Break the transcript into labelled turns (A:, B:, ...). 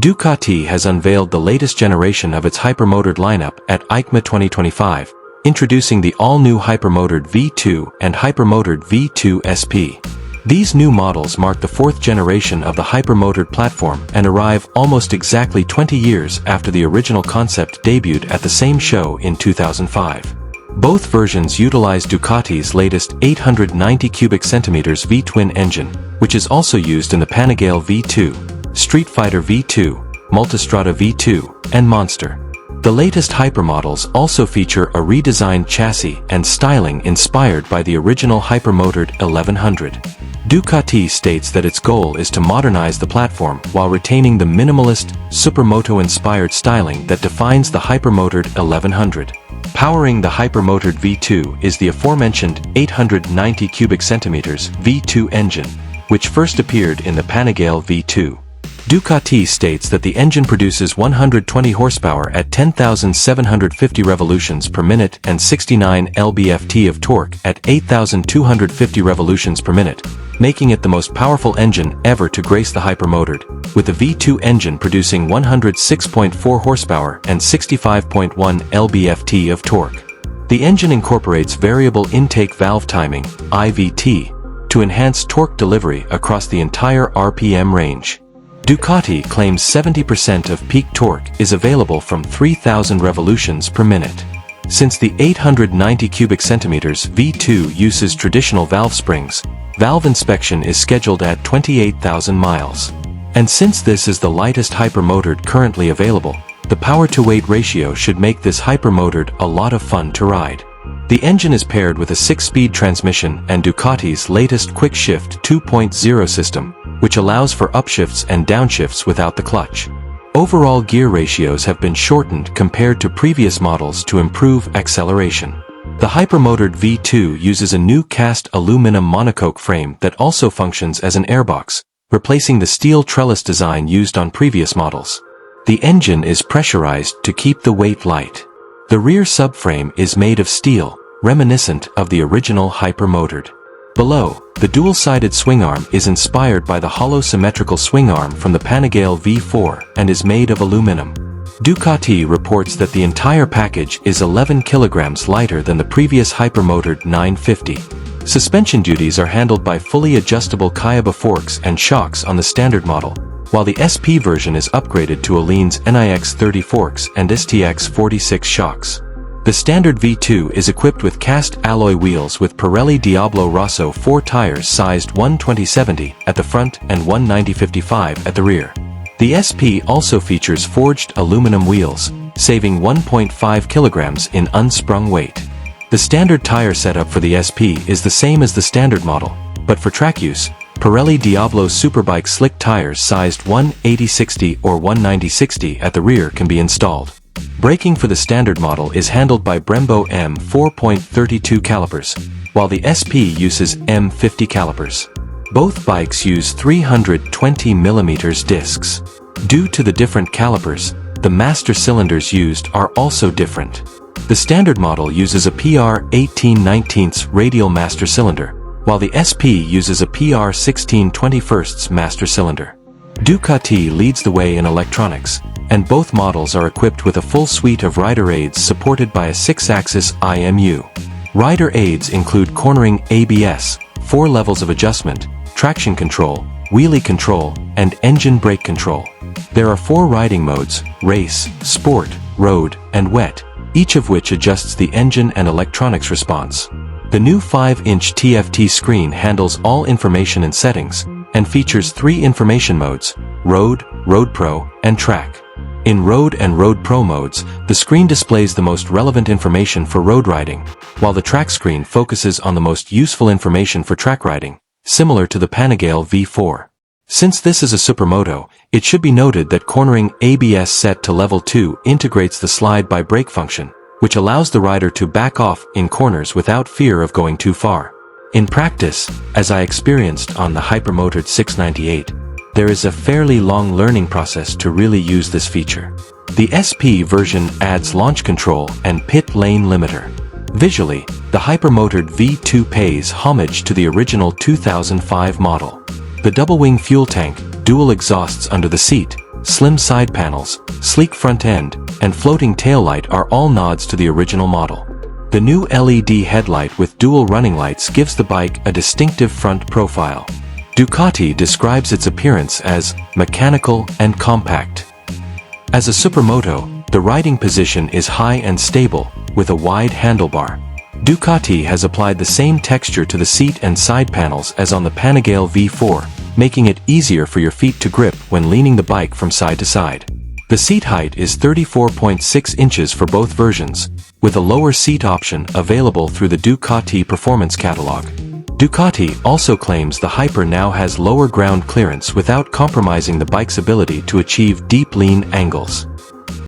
A: Ducati has unveiled the latest generation of its Hypermotard lineup at Eicma 2025, introducing the all-new Hypermotard V2 and Hypermotard V2 SP. These new models mark the fourth generation of the Hypermotard platform and arrive almost exactly 20 years after the original concept debuted at the same show in 2005. Both versions utilize Ducati's latest 890 cubic centimeters V-twin engine, which is also used in the Panigale V2, Streetfighter V2, Multistrada V2, and Monster. The latest hypermodels also feature a redesigned chassis and styling inspired by the original Hypermotard 1100. Ducati states that its goal is to modernize the platform while retaining the minimalist, supermoto-inspired styling that defines the Hypermotard 1100. Powering the Hypermotard V2 is the aforementioned 890 cubic centimeters V2 engine, which first appeared in the Panigale V2. Ducati states that the engine produces 120 horsepower at 10,750 revolutions per minute and 69 lb-ft of torque at 8,250 revolutions per minute, making it the most powerful engine ever to grace the Hypermotard, with the V2 engine producing 106.4 horsepower and 65.1 lb-ft of torque. The engine incorporates variable intake valve timing, IVT, to enhance torque delivery across the entire RPM range. Ducati claims 70% of peak torque is available from 3,000 revolutions per minute. Since the 890 cubic centimeters V2 uses traditional valve springs, valve inspection is scheduled at 28,000 miles. And since this is the lightest Hypermotard currently available, the power-to-weight ratio should make this Hypermotard a lot of fun to ride. The engine is paired with a 6-speed transmission and Ducati's latest Quick Shift 2.0 system, which allows for upshifts and downshifts without the clutch. Overall gear ratios have been shortened compared to previous models to improve acceleration. The Hypermotard V2 uses a new cast aluminum monocoque frame that also functions as an airbox, replacing the steel trellis design used on previous models. The engine is pressurized to keep the weight light. The rear subframe is made of steel, reminiscent of the original Hypermotard. Below, the dual-sided swingarm is inspired by the hollow symmetrical swingarm from the Panigale V4 and is made of aluminum. Ducati reports that the entire package is 11 kilograms lighter than the previous Hypermotard 950. Suspension duties are handled by fully adjustable Kayaba forks and shocks on the standard model, while the SP version is upgraded to Alline's NIX 30 forks and STX 46 shocks. The standard V2 is equipped with cast alloy wheels with Pirelli Diablo Rosso 4 tires sized 120/70 at the front and 190/55 at the rear. The SP also features forged aluminum wheels, saving 1.5 kilograms in unsprung weight. The standard tire setup for the SP is the same as the standard model, but for track use, Pirelli Diablo Superbike slick tires sized 180/60 or 190/60 at the rear can be installed. Braking for the standard model is handled by Brembo M 4.32 calipers, while the SP uses M50 calipers. Both bikes use 320mm discs. Due to the different calipers, the master cylinders used are also different. The standard model uses a PR 18/19 radial master cylinder, while the SP uses a PR 16/21 master cylinder. Ducati leads the way in electronics, and both models are equipped with a full suite of rider aids supported by a 6-axis IMU. Rider aids include cornering ABS, 4 levels of adjustment, traction control, wheelie control, and engine brake control. There are 4 riding modes: race, sport, road, and wet, each of which adjusts the engine and electronics response. The new 5-inch TFT screen handles all information and settings, and features 3 information modes: Road, Road Pro, and Track. In Road and Road Pro modes, the screen displays the most relevant information for road riding, while the Track screen focuses on the most useful information for track riding, similar to the Panigale V4. Since this is a supermoto, it should be noted that cornering ABS set to level 2 integrates the slide-by-brake function, which allows the rider to back off in corners without fear of going too far. In practice, as I experienced on the Hypermotard 698, there is a fairly long learning process to really use this feature. The SP version adds launch control and pit lane limiter. Visually, the Hypermotard V2 pays homage to the original 2005 model. The double-wing fuel tank, dual exhausts under the seat, slim side panels, sleek front end, and floating taillight are all nods to the original model. The new LED headlight with dual running lights gives the bike a distinctive front profile. Ducati describes its appearance as mechanical and compact. As a supermoto, the riding position is high and stable, with a wide handlebar. Ducati has applied the same texture to the seat and side panels as on the Panigale V4, making it easier for your feet to grip when leaning the bike from side to side. The seat height is 34.6 inches for both versions, with a lower seat option available through the Ducati Performance Catalog. Ducati also claims the Hyper now has lower ground clearance without compromising the bike's ability to achieve deep lean angles.